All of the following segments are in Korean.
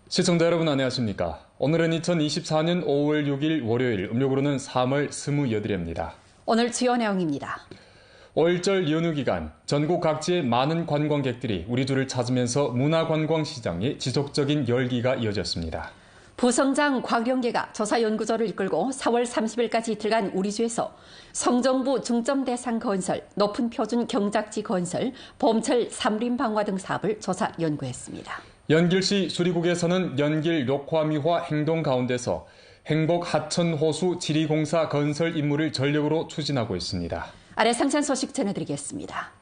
시청자 여러분 안녕하십니까? 오늘은 2024년 5월 6일 월요일, 음력으로는 3월 28일입니다. 오늘 주요 내용입니다. 5일절 연휴 기간, 전국 각지의 많은 관광객들이 우리 주를 찾으면서 문화관광시장의 지속적인 열기가 이어졌습니다. 부성장 광룡계가 조사연구소를 이끌고 4월 30일까지 이틀간 우리주에서 성정부 중점 대상 건설, 높은 표준 경작지 건설, 봄철 삼림방화 등 사업을 조사 연구했습니다. 연길시 수리국에서는 연길 녹화미화 행동 가운데서 행복 하천호수 지리공사 건설 임무를 전력으로 추진하고 있습니다. 아래 상세한 소식 전해드리겠습니다.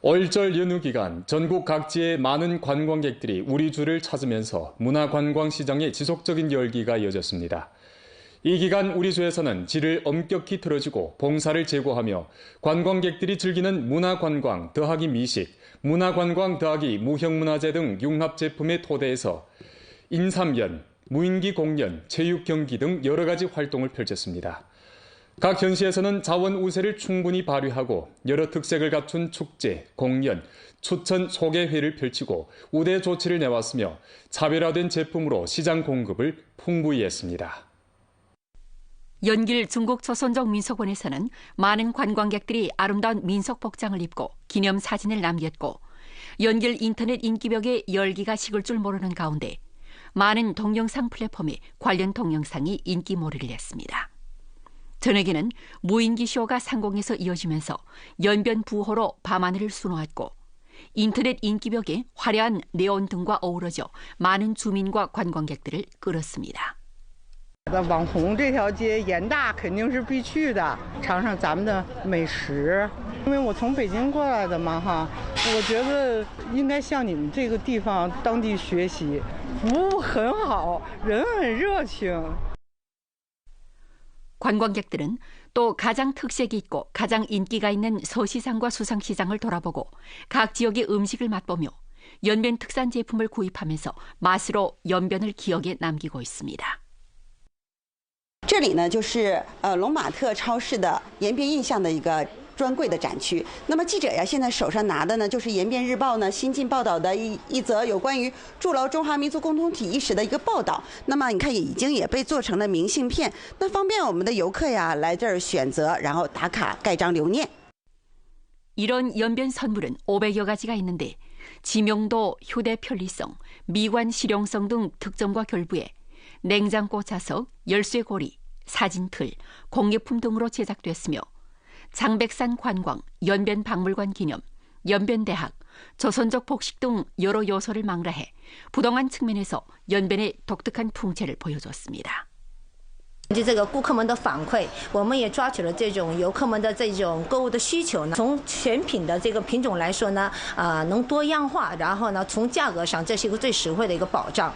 5일절 연휴 기간 전국 각지의 많은 관광객들이 우리 주를 찾으면서 문화관광시장의 지속적인 열기가 이어졌습니다. 이 기간 우리 주에서는 질을 엄격히 틀어주고 봉사를 제고하며 관광객들이 즐기는 문화관광 더하기 미식, 문화관광 더하기 무형문화재 등 융합제품의 토대에서 인삼연, 무인기 공연, 체육경기 등 여러 가지 활동을 펼쳤습니다. 각 현시에서는 자원 우세를 충분히 발휘하고 여러 특색을 갖춘 축제, 공연, 추천 소개회를 펼치고 우대 조치를 내왔으며 차별화된 제품으로 시장 공급을 풍부히 했습니다. 연길 중국 조선족 민속원에서는 많은 관광객들이 아름다운 민속 복장을 입고 기념 사진을 남겼고 연길 인터넷 인기벽에 열기가 식을 줄 모르는 가운데 많은 동영상 플랫폼에 관련 동영상이 인기몰이를 했습니다. 저녁에는 무인기 쇼가 상공에서 이어지면서 연변 부호로 밤하늘을 수놓았고 인터넷 인기벽에 화려한 네온 등과 어우러져 많은 주민과 관광객들을 끌었습니다. 网红这条街严大肯定是必去的，尝尝咱们的美食。因为我从北京过来的嘛哈，我觉得应该向你们这个地方当地学习，服务很好，人很热情。 관광객들은 또 가장 특색이 있고 가장 인기가 있는 서시장과 수상시장을 돌아보고 각 지역의 음식을 맛보며 연변 특산 제품을 구입하면서 맛으로 연변을 기억에 남기고 있습니다. 这里呢就是龙马特超市的延边印象的一个专柜的展区。那么记者呀，现在手上拿的呢就是延边日报呢新近报道的一则有关于筑牢中华民族共同体意识的一个报道。那么你看已经也被做成了明信片，那方便我们的游客呀来这儿选择，然后打卡盖章留念。 이런 연변 선물은 500여 가지가 있는데 지명도, 휴대 편리성, 미관 실용성 등 특점과 결부에 냉장고 자석, 열쇠고리, 사진틀, 공예품 등으로 제작됐으며 장백산 관광, 연변 박물관 기념, 연변대학, 조선족 복식 등 여러 요소를 망라해 부동한 측면에서 연변의 독특한 풍채를 보여줬습니다. 这个顾客们的反馈，我们也抓取了这种游客们的这种购物的需求呢。从选品的这个品种来说呢，能多样化，然后呢，从价格上这是一个最实惠的一个保障。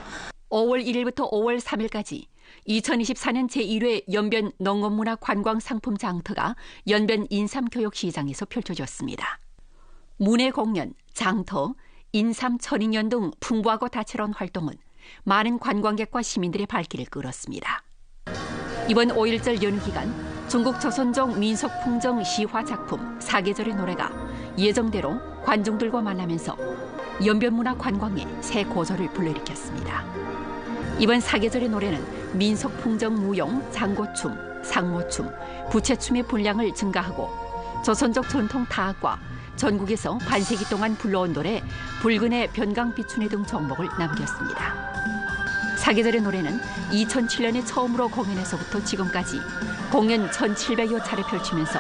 5월 1일부터 5월 3일까지 2024년 제1회 연변 농업문화 관광 상품 장터가 연변 인삼교육시장에서 펼쳐졌습니다. 문예 공연, 장터, 인삼 천인연 등 풍부하고 다채로운 활동은 많은 관광객과 시민들의 발길을 끌었습니다. 이번 5일절 연휴 기간 중국 조선족 민속 풍정 시화 작품 사계절의 노래가 예정대로 관중들과 만나면서 연변문화 관광에 새 고조를 불러일으켰습니다. 이번 사계절의 노래는 민속 풍정 무용, 장고춤, 상모춤, 부채춤의 분량을 증가하고 조선족 전통 타악과 전국에서 반세기 동안 불러온 노래 붉은의 변강비춘회 등 종목을 남겼습니다. 사계절의 노래는 2007년에 처음으로 공연에서부터 지금까지 공연 1,700여 차례 펼치면서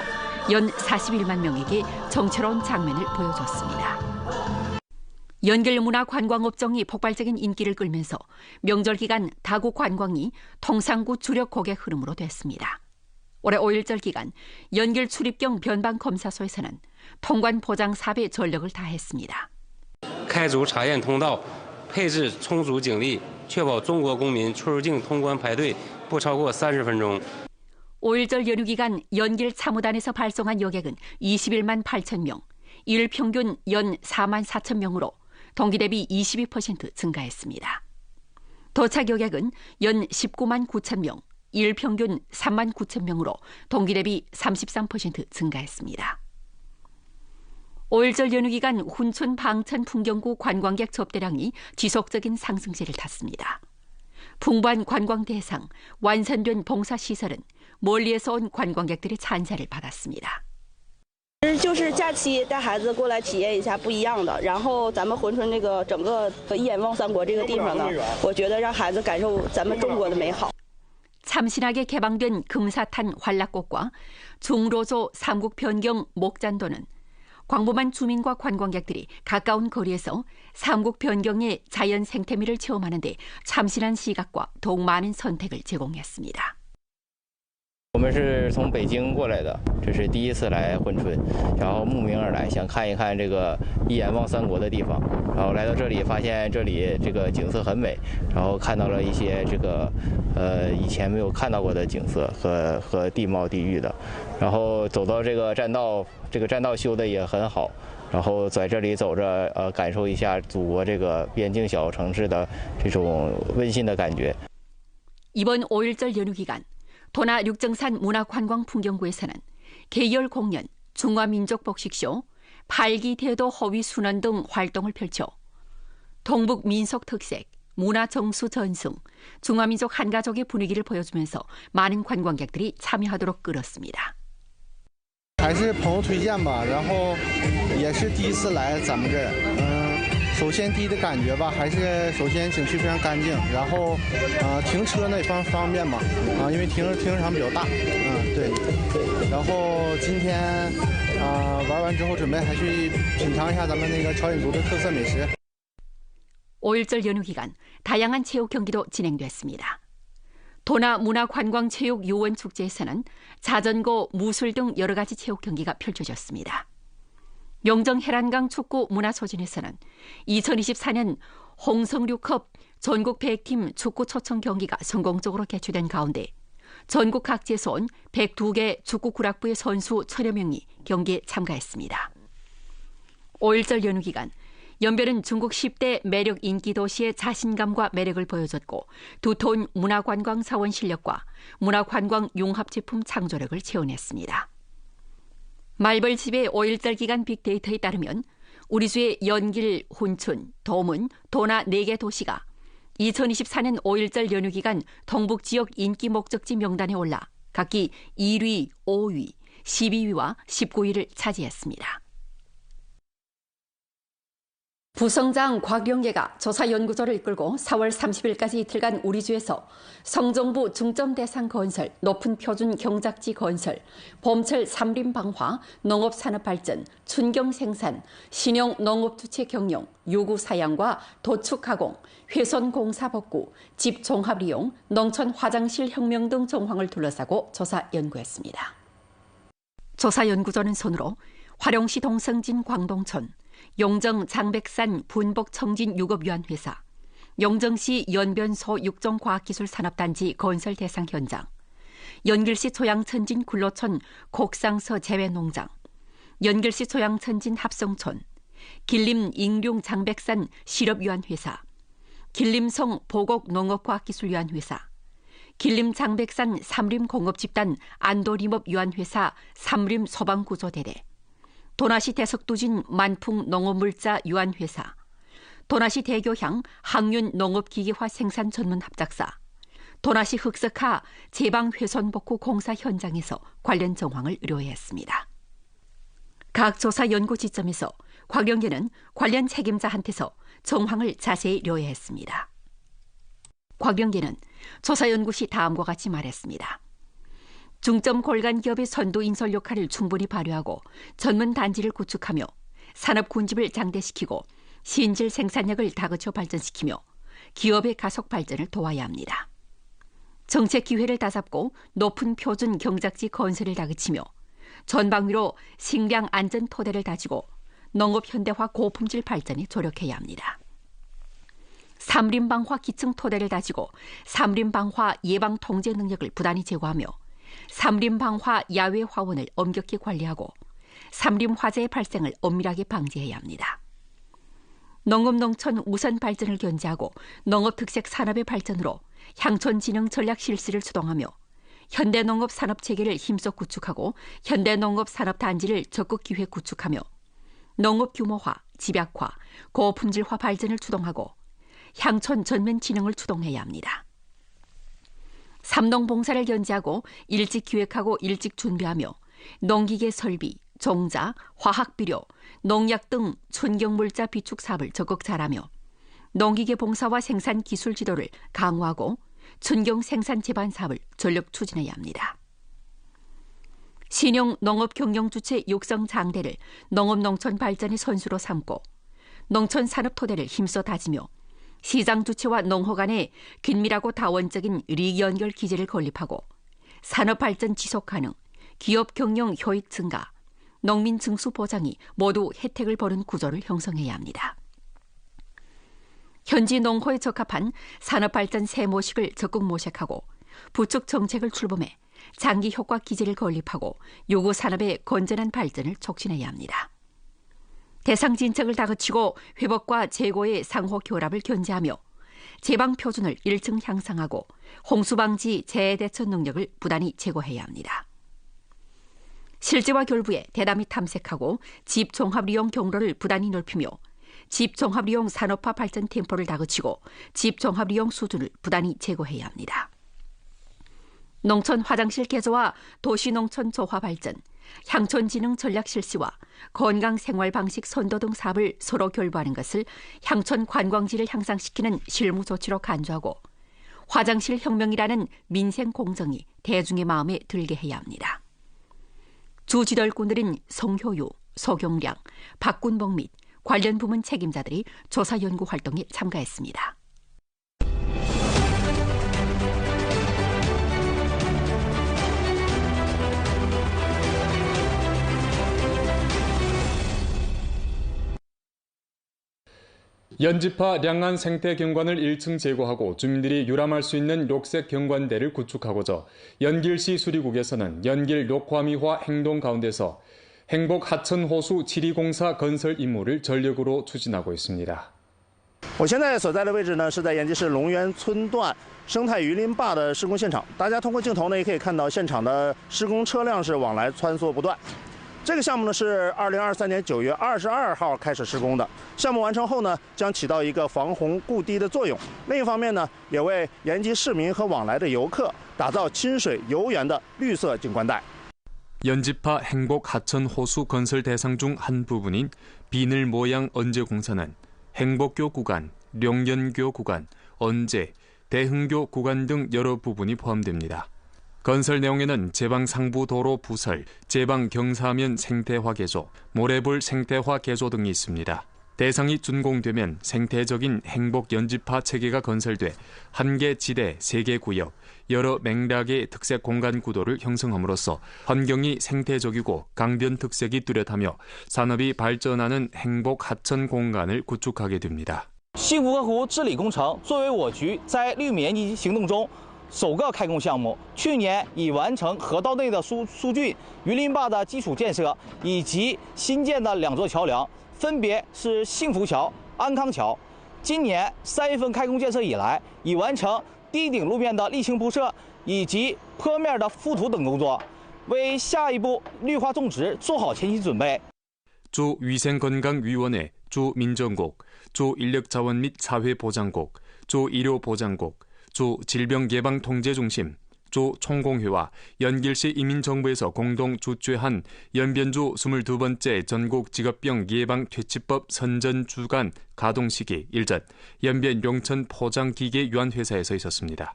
연 41만 명에게 정체로운 장면을 보여줬습니다. 연길 문화 관광업종이 폭발적인 인기를 끌면서 명절 기간 다국 관광이 통상구 주력 고객 흐름으로 됐습니다. 올해 5일절 기간 연길 출입경 변방 검사소에서는 통관 보장 사업에 전력을 다했습니다. 开足查验通道，配置充足警力，确保中国公民出入境通关排队不超过30分钟。 5일절 연휴 기간 연길 참호단에서 발송한 여객은 21만 8천 명, 일 평균 연 4만 4천 명으로 동기 대비 22% 증가했습니다. 도착 여객은 연 19만 9천 명, 일 평균 3만 9천 명으로 동기 대비 33% 증가했습니다. 5일절 연휴 기간 훈촌 방천 풍경구 관광객 접대량이 지속적인 상승세를 탔습니다. 풍부한 관광 대상, 완성된 봉사시설은 멀리에서 온 관광객들의 찬사를 받았습니다. 就是假期带孩子过来体验一下不一样的，然后咱们珲春这个整个一眼望三国这个地方呢，我觉得让孩子感受咱们中国的美好。 참신하게 개방된 금사탄 환락꽃과 중로조 삼국 변경 목잔도는 광범한 주민과 관광객들이 가까운 거리에서 삼국 변경의 자연 생태미를 체험하는 데 참신한 시각과 더욱 많은 선택을 제공했습니다. 我们是从北京过来的，这是第一次来珲春，然后慕名而来，想看一看这个一眼望三国的地方。然后来到这里，发现这里这个景色很美，然后看到了一些这个以前没有看到过的景色和地貌地域的。然后走到这个栈道，这个栈道修的也很好。 然后在这里走着，感受一下祖国这个边境小城市的这种温馨的感觉。 이번 5일절 연휴 기간 도나 육정산 문화관광풍경구에서는 계열 공연, 중화민족복식쇼, 팔기대도 허위 순환 등 활동을 펼쳐 동북 민속 특색, 문화정수 전승, 중화민족 한가족의 분위기를 보여주면서 많은 관광객들이 참여하도록 끌었습니다. 还是朋友推荐吧，然后也是第一次来咱们这儿。首先第一的感觉吧，还是首先景区非常干净，然后停车呢也方便嘛，因为停车场比较大，对。然后今天玩完之后，准备还去品尝一下咱们那个朝鲜族的特色美食。 5일절 연휴 기간 다양한 체육 경기도 진행됐습니다. 도나 문화관광체육요원축제에서는 자전거, 무술 등 여러 가지 체육 경기가 펼쳐졌습니다. 영정 해란강 축구 문화소진에서는 2024년 홍성류컵 전국 100팀 축구 초청 경기가 성공적으로 개최된 가운데 전국 각지에서 온 102개 축구 구락부의 선수 1000여 명이 경기에 참가했습니다. 5일절 연휴 기간 연변은 중국 10대 매력 인기 도시의 자신감과 매력을 보여줬고 두터운 문화관광 사원 실력과 문화관광 융합 제품 창조력을 체험했습니다. 말벌집의 5일절 기간 빅데이터에 따르면 우리주의 연길, 훈춘, 도문, 도나 4개 도시가 2024년 5일절 연휴 기간 동북지역 인기 목적지 명단에 올라 각기 1위, 5위, 12위와 19위를 차지했습니다. 부성장 곽영계가 조사연구소를 이끌고 4월 30일까지 이틀간 우리주에서 성정부 중점 대상 건설, 높은 표준 경작지 건설, 봄철 삼림 방화, 농업산업 발전, 춘경 생산, 신형 농업주체 경영, 유구 사양과 도축 가공, 훼손 공사 복구, 집 종합 이용, 농촌 화장실 혁명 등 정황을 둘러싸고 조사 연구했습니다. 조사 연구소는 손으로 화룡시 동성진 광동촌, 용정 장백산 분복 청진 유급유한회사, 용정시 연변소 육종과학기술산업단지 건설 대상 현장, 연길시 초양천진 굴로촌 곡상서 재배농장, 연길시 초양천진 합성촌, 길림 잉룡 장백산 실업유한회사, 길림성 보곡농업과학기술유한회사, 길림 장백산 삼림공업집단 안도림업유한회사 삼림소방구조대대, 도나시 대석두진 만풍 농업물자 유한회사, 도나시 대교향 항윤 농업기계화 생산 전문 합작사, 도나시 흑석하 제방훼손복구 공사 현장에서 관련 정황을 의뢰했습니다. 각 조사 연구 지점에서 곽영계는 관련 책임자한테서 정황을 자세히 의뢰했습니다. 곽영계는 조사 연구 시 다음과 같이 말했습니다. 중점 골간 기업의 선도 인설 역할을 충분히 발휘하고 전문 단지를 구축하며 산업 군집을 장대시키고 신질 생산력을 다그쳐 발전시키며 기업의 가속 발전을 도와야 합니다. 정책 기회를 다잡고 높은 표준 경작지 건설을 다그치며 전방위로 식량 안전 토대를 다지고 농업 현대화 고품질 발전에 조력해야 합니다. 삼림방화 기층 토대를 다지고 삼림방화 예방 통제 능력을 부단히 제고하며 삼림방화 야외 화원을 엄격히 관리하고 삼림화재의 발생을 엄밀하게 방지해야 합니다. 농업농촌 우선 발전을 견제하고 농업특색 산업의 발전으로 향촌진흥 전략 실시를 수동하며 현대농업 산업체계를 힘써 구축하고 현대농업 산업단지를 적극 기회 구축하며 농업 규모화, 집약화, 고품질화 발전을 추동하고 향촌 전면 진흥을 추동해야 합니다. 삼농봉사를 견지하고 일찍 기획하고 일찍 준비하며 농기계 설비, 종자, 화학비료, 농약 등 춘경물자 비축 사업을 적극 잘하며 농기계 봉사와 생산 기술 지도를 강화하고 춘경 생산 제반 사업을 전력 추진해야 합니다. 신용 농업 경영 주체 육성 장대를 농업 농촌 발전의 선수로 삼고 농촌 산업 토대를 힘써 다지며 시장 주체와 농호 간의 긴밀하고 다원적인 리기 연결 기제를 건립하고 산업 발전 지속 가능, 기업 경영 효익 증가, 농민 증수 보장이 모두 혜택을 보는 구조를 형성해야 합니다. 현지 농호에 적합한 산업 발전 새 모식을 적극 모색하고 부축 정책을 출범해 장기 효과 기제를 건립하고 요구 산업의 건전한 발전을 촉진해야 합니다. 대상 진척을 다그치고 회복과 재고의 상호 결합을 견제하며 제방 표준을 1층 향상하고 홍수 방지 재해 대처 능력을 부단히 제고해야 합니다. 실제와 결부에 대담히 탐색하고 집 종합 이용 경로를 부단히 넓히며 집 종합 이용 산업화 발전 템포를 다그치고 집 종합 이용 수준을 부단히 제고해야 합니다. 농촌 화장실 개조와 도시농촌 조화 발전, 향촌진흥 전략 실시와 건강생활방식 선도 등 사업을 서로 결부하는 것을 향촌 관광지를 향상시키는 실무 조치로 간주하고 화장실 혁명이라는 민생 공정이 대중의 마음에 들게 해야 합니다. 주지덜꾼들인 송효유, 소경량, 박군복 및 관련 부문 책임자들이 조사 연구 활동에 참가했습니다. 연지파 량안 생태경관을 1층 제고하고 주민들이 유람할 수 있는 녹색 경관대를 구축하고자 연길시 수리국에서는 연길 녹화미화 행동 가운데서 행복 하천호수 지리공사 건설 임무를 전력으로 추진하고 있습니다. 我现在所在的位置呢，是在延吉市龙源村段生态鱼鳞坝的施工现场。大家通过镜头呢，也可以看到现场的施工车辆是往来穿梭不断。这个项目呢是2023年9月22号开始施工的。项目完成后呢，将起到一个防洪固堤的作用。另一方面呢，也为延吉市民和往来的游客打造亲水游园的绿色景观带。 연지파 행복 하천 호수 건설 대상 중 한 부분인 비늘 모양 언제 공사는 행복교 구간, 룡연교 구간, 언제, 대흥교 구간 등 여러 부분이 포함됩니다. 건설 내용에는 제방 상부 도로 부설, 제방 경사면 생태화 개조, 모래볼 생태화 개조 등이 있습니다. 대상이 준공되면 생태적인 행복 연지파 체계가 건설돼 한 개 지대, 세 개 구역, 여러 맥락의 특색 공간 구도를 형성함으로써 환경이 생태적이고 강변 특색이 뚜렷하며 산업이 발전하는 행복 하천 공간을 구축하게 됩니다. 西湖河湖治理工程作为我局在绿米延吉行动中首个开工项目，去年已完成河道内的疏浚、鱼鳞坝的基础建设以及新建的2座桥梁，分别是幸福桥、安康桥。今年3月份开工建设以来，已完成堤顶路面的沥青铺设以及坡面的覆土等工作，为下一步绿化种植做好前期准备。 주 위생건강위원회, 주 민정국, 주 인력자원 및 사회보장국, 주 의료보장국, 주 질병예방통제중심, 주 총공회와 연길시 이민정부에서 공동 주최한 연변주 22번째 전국 직업병 예방 퇴치법 선전 주간 가동식이 일전 연변 용천 포장기계 유한회사에서 있었습니다.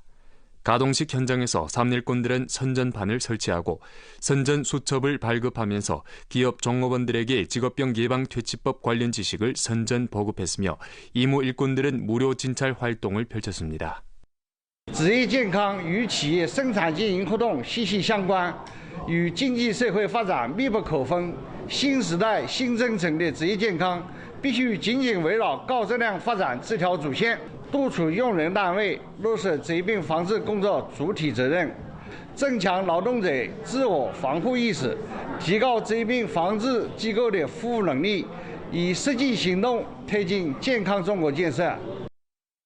가동식 현장에서 삼일꾼들은 선전판을 설치하고 선전 수첩을 발급하면서 기업 종업원들에게 직업병 예방 퇴치법 관련 지식을 선전 보급했으며 이무 일꾼들은 무료 진찰 활동을 펼쳤습니다. 职业健康与企业生产经营活动息息相关，与经济社会发展密不可分。新时代新征程的职业健康必须紧紧围绕高质量发展这条主线，督促用人单位落实疾病防治工作主体责任，增强劳动者自我防护意识，提高疾病防治机构的服务能力，以实际行动推进健康中国建设。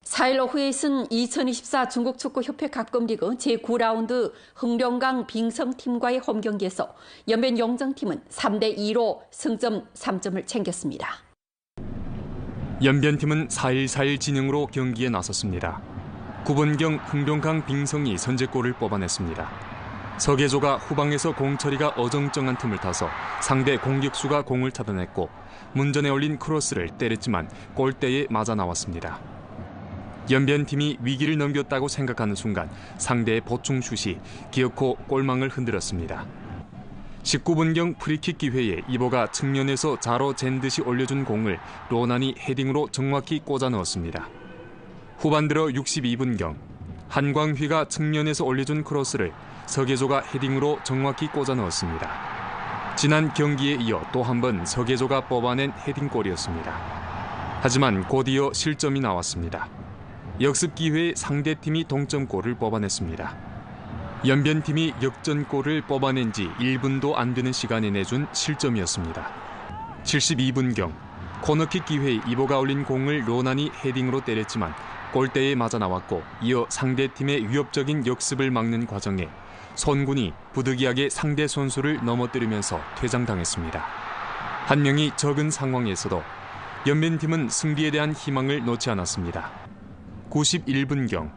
4일 오후에 있은 2024 중국축구협회 갑검리그 제9라운드 흥룡강 빙성팀과의 홈경기에서 연변 용정팀은 3대2로 승점 3점을 챙겼습니다. 연변팀은 4-1 진영으로 경기에 나섰습니다. 9분경 흥룡강 빙성이 선제골을 뽑아냈습니다. 서계조가 후방에서 공 처리가 어정쩡한 틈을 타서 상대 공격수가 공을 차단했고 문전에 올린 크로스를 때렸지만 골대에 맞아 나왔습니다. 연변팀이 위기를 넘겼다고 생각하는 순간 상대의 보충슛이 기어코 골망을 흔들었습니다. 19분경 프리킥 기회에 이보가 측면에서 자로 잰 듯이 올려준 공을 로난이 헤딩으로 정확히 꽂아 넣었습니다. 후반 들어 62분경 한광휘가 측면에서 올려준 크로스를 서계조가 헤딩으로 정확히 꽂아 넣었습니다. 지난 경기에 이어 또 한 번 서계조가 뽑아낸 헤딩골이었습니다. 하지만 곧이어 실점이 나왔습니다. 역습 기회에 상대팀이 동점골을 뽑아냈습니다. 연변팀이 역전골을 뽑아낸 지 1분도 안 되는 시간에 내준 실점이었습니다. 72분경 코너킥 기회에 이보가 올린 공을 로난이 헤딩으로 때렸지만 골대에 맞아 나왔고 이어 상대팀의 위협적인 역습을 막는 과정에 손군이 부득이하게 상대 선수를 넘어뜨리면서 퇴장당했습니다. 한 명이 적은 상황에서도 연변팀은 승리에 대한 희망을 놓지 않았습니다. 91분경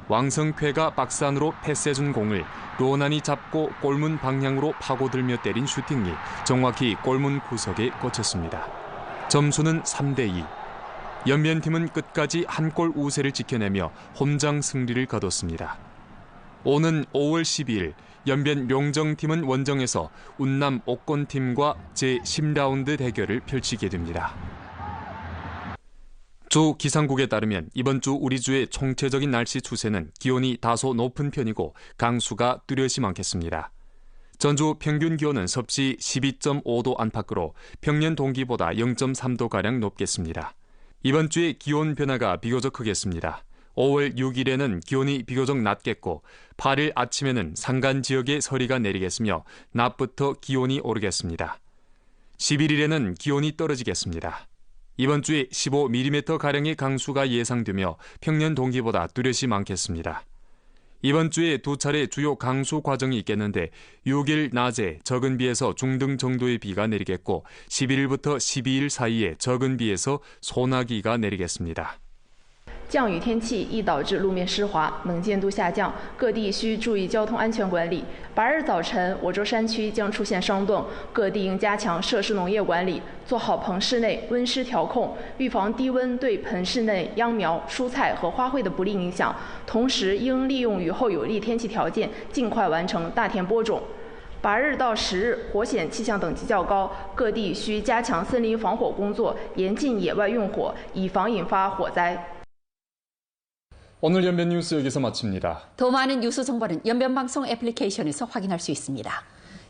왕성쾌가 박스 안으로 패스해준 공을 로난이 잡고 골문 방향으로 파고들며 때린 슈팅이 정확히 골문 구석에 꽂혔습니다. 점수는 3대2. 연변팀은 끝까지 한 골 우세를 지켜내며 홈장 승리를 거뒀습니다. 오는 5월 12일 연변 용정팀은 원정에서 운남 옥권팀과 제10라운드 대결을 펼치게 됩니다. 주 기상국에 따르면 이번 주 우리 주의 총체적인 날씨 추세는 기온이 다소 높은 편이고 강수가 뚜렷이 많겠습니다. 전주 평균 기온은 섭씨 12.5도 안팎으로 평년 동기보다 0.3도가량 높겠습니다. 이번 주에 기온 변화가 비교적 크겠습니다. 5월 6일에는 기온이 비교적 낮겠고 8일 아침에는 산간 지역에 서리가 내리겠으며 낮부터 기온이 오르겠습니다. 11일에는 기온이 떨어지겠습니다. 이번 주에 15mm가량의 강수가 예상되며 평년 동기보다 뚜렷이 많겠습니다. 이번 주에 두 차례 주요 강수 과정이 있겠는데 6일 낮에 적은 비에서 중등 정도의 비가 내리겠고 11일부터 12일 사이에 적은 비에서 소나기가 내리겠습니다. 降雨天气易导致路面湿滑，能见度下降，各地需注意交通安全管理。8日早晨，我州山区将出现霜冻，各地应加强设施农业管理，做好棚室内温湿调控，预防低温对棚室内秧苗、蔬菜和花卉的不利影响。同时，应利用雨后有利天气条件，尽快完成大田播种。8日到10日，火险气象等级较高，各地需加强森林防火工作，严禁野外用火，以防引发火灾。 오늘 연변 뉴스 여기서 마칩니다. 더 많은 뉴스 정보는 연변방송 애플리케이션에서 확인할 수 있습니다.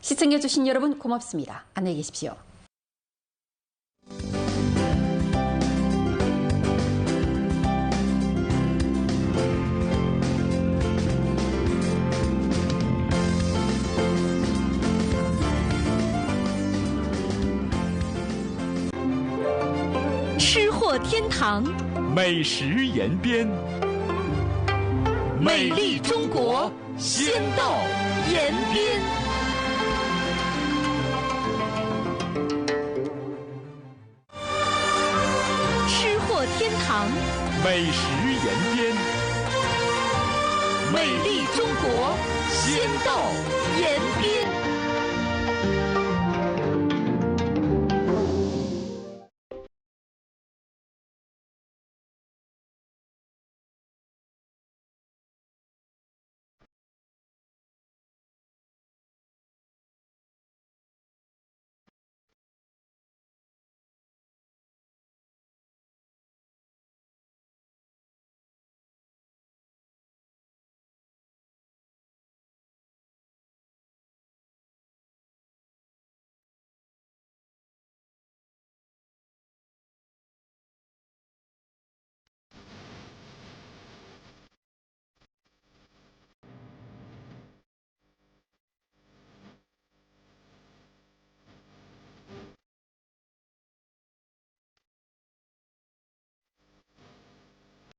시청해주신 여러분 고맙습니다. 안녕히 계십시오.吃货天堂，美食延边。 美丽中国，先到延边。吃货天堂，美食延边。美丽中国，先到延边。